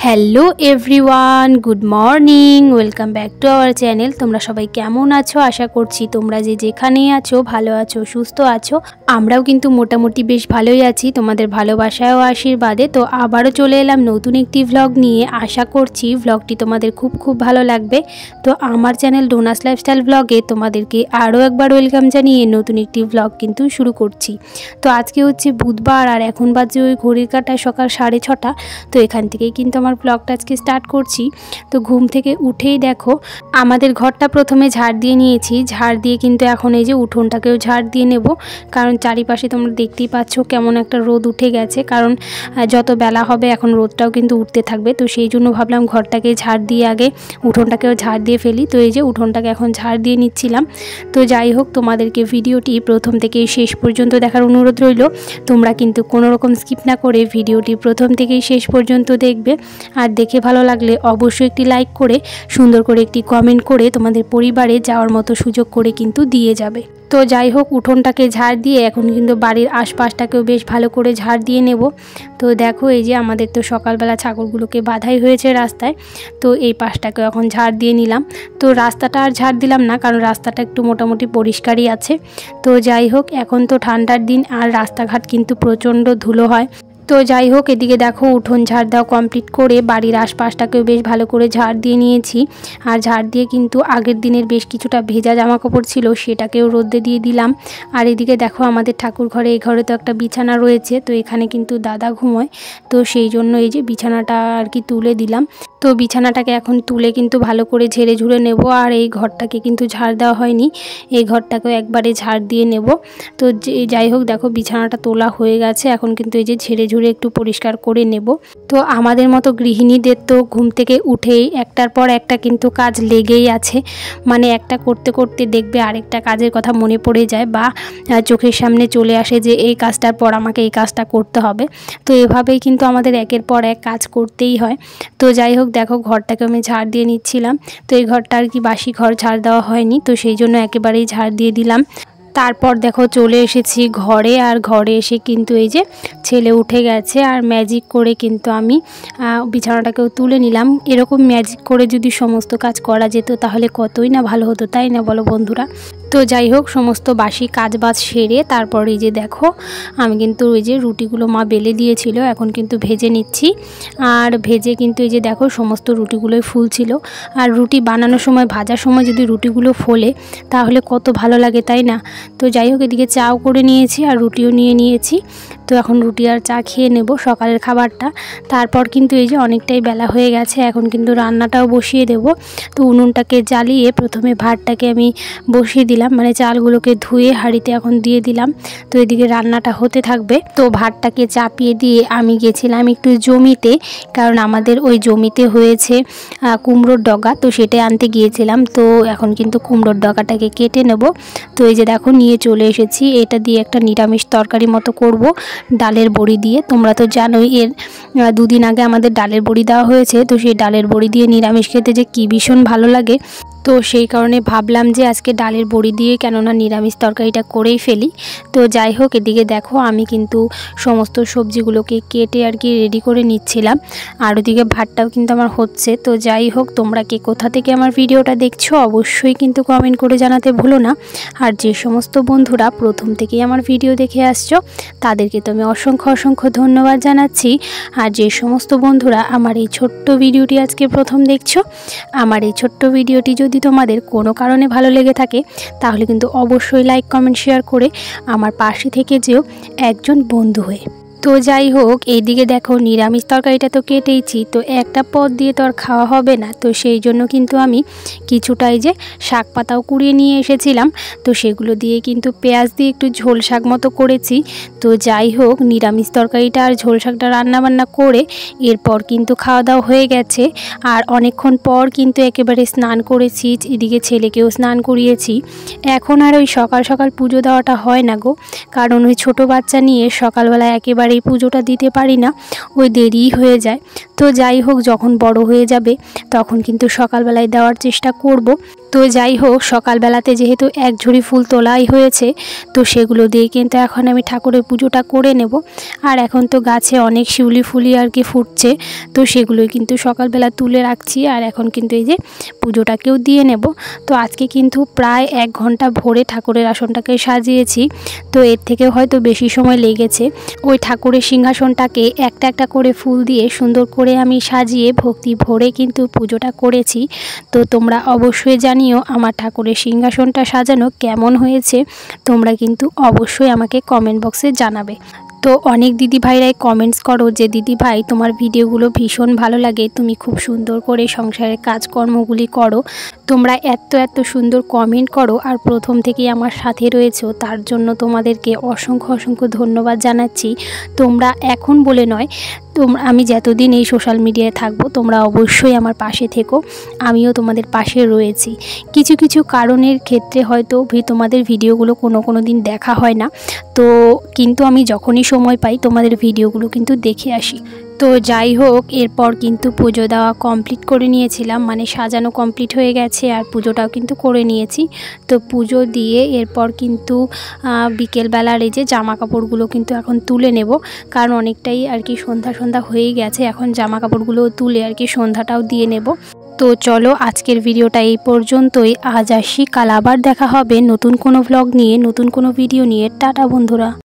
Hello everyone, good morning, welcome back to our channel. তোমরা সবাই কেমন আছো? আশা করছি তোমরা যেখানেই আছো ভালো আছো, সুস্থ আছো। আমরাও কিন্তু মোটামুটি বেশ ভালোই আছি, তোমাদের ভালোবাসায় ও আশীর্বাদে। তো আবারও চলে এলাম নতুন একটি ভ্লগ নিয়ে। আশা করছি ভ্লগটি তোমাদের খুব ভালো লাগবে। তো আমার চ্যানেল ডোনাস লাইফস্টাইল ভ্লগে তোমাদেরকে আরও একবার ওয়েলকাম জানিয়ে নতুন একটি ভ্লগ কিন্তু শুরু করছি। তো আজকে হচ্ছে বুধবার, আর এখন বাজে ওই ঘড়ির কাঁটায় সকাল 6:30। তো এখান থেকেই কিন্তু আমার ব্লগটা আজকে স্টার্ট করছি। তো ঘুম থেকে উঠেই দেখো আমাদের ঘরটা প্রথমে ঝাড় দিয়ে নিয়েছি। ঝাড় দিয়ে কিন্তু এখন এই যে উঠোনটাকেও ঝাড় দিয়ে নেব, কারণ চারিপাশে তোমরা দেখতেই পাচ্ছ কেমন একটা রোদ উঠে গেছে। কারণ যত বেলা হবে এখন রোদটাও কিন্তু উঠতে থাকবে। তো সেই জন্য ভাবলাম ঘরটাকে ঝাড় দিয়ে আগে উঠোনটাকেও ঝাড় দিয়ে ফেলি। তো এই যে উঠোনটাকে এখন ঝাড় দিয়ে নিচ্ছিলাম। তো যাই হোক, তোমাদেরকে ভিডিওটি প্রথম থেকে শেষ পর্যন্ত দেখার অনুরোধ রইল। তোমরা কিন্তু কোনো রকম স্কিপ না করে ভিডিওটি প্রথম থেকেই শেষ পর্যন্ত দেখবে। আর দেখে ভালো লাগলে অবশ্যই একটি লাইক করে সুন্দর করে একটি কমেন্ট করে তোমাদের পরিবারে যাওয়ার মতো সুযোগ করে কিন্তু দিয়ে যাবে। তো যাই হোক, উঠোনটাকে ঝাড় দিয়ে এখন কিন্তু বাড়ির আশপাশটাকেও বেশ ভালো করে ঝাড় দিয়ে নেব। তো দেখো এই যে আমাদের তো সকালবেলা ছাগলগুলোকে বাঁধাই হয়েছে রাস্তায়। তো এই পাশটাকেও এখন ঝাড় দিয়ে নিলাম। তো রাস্তাটা আর ঝাড় দিলাম না, কারণ রাস্তাটা একটু মোটামুটি পরিষ্কারই আছে। তো যাই হোক, এখন তো ঠান্ডার দিন আর রাস্তাঘাট কিন্তু প্রচণ্ড ধুলো হয়। তো যাই হোক, এদিকে দেখো উঠোন ঝাড় দেওয়া কমপ্লিট করে বাড়ির আশপাশটাকেও বেশ ভালো করে ঝাড় দিয়ে নিয়েছি। আর ঝাড় দিয়ে কিন্তু আগের দিনের বেশ কিছুটা ভেজা জামা কাপড় ছিল, সেটাকেও রোদে দিয়ে দিলাম। আর এদিকে দেখো আমাদের ঠাকুর ঘরে, এই ঘরে তো একটা বিছানা রয়েছে। তো এখানে কিন্তু দাদা ঘুমোয়। তো সেই জন্য এই যে বিছানাটা আর কি তুলে দিলাম। তো বিছানাটাকে এখন তুলে কিন্তু ভালো করে ঝেড়ে ঝুড়ে নেব। আর এই ঘরটাকে কিন্তু ঝাড় দেওয়া হয়নি, এই ঘরটাকেও একবারে ঝাড় দিয়ে নেব। তো যাই হোক, দেখো বিছানাটা তোলা হয়ে গেছে। এখন কিন্তু এই যে ঝেড়ে ঝুড়ে একটু পরিষ্কার করে নেব। তো আমাদের মতো গৃহিণীদের তো ঘুম থেকে উঠেই একটার পর একটা কিন্তু কাজ লেগেই আছে। মানে একটা করতে করতে দেখবে আরেকটা কাজের কথা মনে পড়ে যায়, বা চোখের সামনে চলে আসে যে এই কাজটার পর আমাকে এই কাজটা করতে হবে। তো এভাবেই কিন্তু আমাদের একের পর এক কাজ করতেই হয়। তো যাই হোক, দেখো ঘরটাকে আমি ঝাড় দিয়ে নিচ্ছিলাম। তো এই ঘরটা আর কি বাসি ঘর, ঝাড় দেওয়া হয়নি, তো সেই জন্য একেবারেই ঝাড় দিয়ে দিলাম। তারপর দেখো চলে এসেছি ঘরে। আর ঘরে এসে কিন্তু এই যে ছেলে উঠে গেছে, আর ম্যাজিক করে কিন্তু আমি বিছানাটাকেও তুলে নিলাম। এরকম ম্যাজিক করে যদি সমস্ত কাজ করা যেত তাহলে কতই না ভালো হতো, তাই না বলো বন্ধুরা? তো যাই হোক, সমস্ত বাসি কাজবাজ সেরে তারপর এই যে দেখো আমি কিন্তু ওই যে রুটিগুলো মা বেলে দিয়েছিল, এখন কিন্তু ভেজে নিচ্ছি। আর ভেজে কিন্তু এই যে দেখো সমস্ত রুটিগুলোই ফুলছিল। আর রুটি বানানোর সময়, ভাজার সময় যদি রুটিগুলো ফোলে তাহলে কত ভালো লাগে, তাই না? তো যাই হোক, এদিকে চাও করে নিয়েছি আর রুটিও নিয়ে নিয়েছি। তো এখন রুটি আর চা খেয়ে নেব সকালের খাবারটা। তারপর কিন্তু এই যে অনেকটাই বেলা হয়ে গেছে, এখন কিন্তু রান্নাটাও বসিয়ে দেব। তো উনুনটাকে জ্বালিয়ে প্রথমে ভাতটাকে আমি বসিয়ে দিলাম, মানে চালগুলোকে ধুয়ে হাঁড়িতে এখন দিয়ে দিলাম। তো এদিকে রান্নাটা হতে থাকবে। তো ভাতটাকে চাপিয়ে দিয়ে আমি গেছিলাম একটু জমিতে, কারণ আমাদের ওই জমিতে হয়েছে কুমড়োর ডগা, তো সেটাই আনতে গিয়েছিলাম। তো এখন কিন্তু কুমড়োর ডগাটাকে কেটে নেব। তো এই যে দেখো নিয়ে চলে এসেছি। এটা দিয়ে একটা নিরামিষ তরকারি মতো করব, ডালের বড়ি দিয়ে। তোমরা তো জানোই এর দুদিন আগে আমাদের ডালের বড়ি দেওয়া হয়েছে। তো সেই ডালের বড়ি দিয়ে নিরামিষ খেতে যে কী ভীষণ ভালো লাগে। তো সেই কারণে ভাবলাম যে আজকে ডালের বড়ি দিয়ে কেননা নিরামিষ তরকারিটা করেই ফেলি। তো যাই হোক, এদিকে দেখো আমি কিন্তু সমস্ত সবজিগুলোকে কেটে আর কি রেডি করে নিচ্ছিলাম। আর ওদিকে ভাতটাও কিন্তু আমার হচ্ছে। তো যাই হোক, তোমরা কে কোথা থেকে আমার ভিডিওটা দেখছো অবশ্যই কিন্তু কমেন্ট করে জানাতে ভুলো না। আর যে সমস্ত বন্ধুরা প্রথম থেকেই আমার ভিডিও দেখে আসছো তাদেরকে তো আমি অসংখ্য ধন্যবাদ জানাচ্ছি। আর যে সমস্ত বন্ধুরা আমার এই ছোট্ট ভিডিওটি আজকে প্রথম দেখছো, আমার এই ছোট্ট ভিডিওটি যদি তোমাদের কোনো কারণে ভালো লেগে থাকে তাহলে কিন্তু অবশ্যই লাইক, কমেন্ট, শেয়ার করে আমার পাশে থেকে যেও একজন বন্ধু হয়ে। তো যাই হোক, এইদিকে দেখো নিরামিষ তরকারিটা তো কেটেইছি, তো একটা পদ দিয়ে তো আর খাওয়া হবে না, তো সেই জন্য কিন্তু আমি কিছুটাই যে শাক পাতাও কুড়িয়ে নিয়ে এসেছিলাম, তো সেগুলো দিয়ে কিন্তু পেঁয়াজ দিয়ে একটু ঝোল শাক মতো করেছি। তো যাই হোক, নিরামিষ তরকারিটা আর ঝোল শাকটা রান্নাবান্না করে এরপর কিন্তু খাওয়া দাওয়া হয়ে গেছে। আর অনেকক্ষণ পর কিন্তু একেবারে স্নান করেছি, এদিকে ছেলেকেও স্নান করিয়েছি। এখন আর ওই সকাল সকাল পুজো দেওয়াটা হয় না গো, কারণ ওই ছোটো বাচ্চা নিয়ে সকালবেলা একেবারেই পুজোটা দিতে পারি না, ওই দেরি হয়ে যায়। তো যাই হোক, যখন বড় হয়ে যাবে তখন কিন্তু সকালবেলায় দেওয়ার চেষ্টা করব। তো যাই হোক, সকালবেলাতে যেহেতু এক ঝুড়ি ফুল তোলাই হয়েছে, তো সেগুলো দিয়ে কিন্তু এখন আমি ঠাকুরের পুজোটা করে নেব। আর এখন তো গাছে অনেক শিউলি ফুলই আর কি ফুটছে, তো সেগুলোই কিন্তু সকালবেলা তুলে রাখছি। আর এখন কিন্তু এই যে পুজোটাকেও দিয়ে নেব। তো আজকে কিন্তু প্রায় 1 ঘন্টা ভরে ঠাকুরের আসনটাকে সাজিয়েছি, তো এর থেকেও হয়তো বেশি সময় লেগেছে। ওই ঠাকুরের সিংহাসনটাকে একটা একটা করে ফুল দিয়ে সুন্দর করে আমি সাজিয়ে ভক্তি ভরে কিন্তু পুজোটা করেছি। তো তোমরা অবশ্যই জানিও আমার ঠাকুরের সিংহাসনটা সাজানো কেমন হয়েছে, তোমরা কিন্তু অবশ্যই আমাকে কমেন্ট বক্সে জানাবে। তো অনেক দিদিভাইরাই কমেন্টস করো যে দিদিভাই তোমার ভিডিওগুলো ভীষণ ভালো লাগে, তুমি খুব সুন্দর করে সংসারের কাজকর্মগুলি করো, তোমরা এত এত সুন্দর কমেন্ট করো আর প্রথম থেকেই আমার সাথে রয়েছো, তার জন্য তোমাদেরকে অসংখ্য অসংখ্য ধন্যবাদ জানাচ্ছি। তোমরা এখন বলে নয়, আমি যতদিন এই সোশ্যাল মিডিয়ায় থাকবো তোমরা অবশ্যই আমার পাশে থেকো, আমিও তোমাদের পাশে রয়েছি। কিছু কিছু কারণের ক্ষেত্রে হয়তো তোমাদের ভিডিওগুলো কোনো দিন দেখা হয় না, তো কিন্তু আমি যখনই সময় পাই তোমাদের ভিডিওগুলো কিন্তু দেখে আসি। তো যাই হোক, এরপর কিন্তু পুজো দেওয়া কমপ্লিট করে নিয়েছিলাম, মানে সাজানো কমপ্লিট হয়ে গেছে আর পুজোটাও কিন্তু করে নিয়েছি। তো পুজো দিয়ে এরপর কিন্তু বিকেলবেলার এই যে জামা কাপড়গুলো কিন্তু এখন তুলে নেব, কারণ অনেকটাই আর কি সন্ধ্যা সন্ধ্যা হয়ে গেছে, এখন জামা কাপড়গুলো তুলে আর কি সন্ধ্যাটাও দিয়ে নেব। তো চলো, আজকের ভিডিওটা এই পর্যন্তই। আজ আসি, কাল আবার দেখা হবে নতুন কোনো ব্লগ নিয়ে, নতুন কোনো ভিডিও নিয়ে। টাটা বন্ধুরা।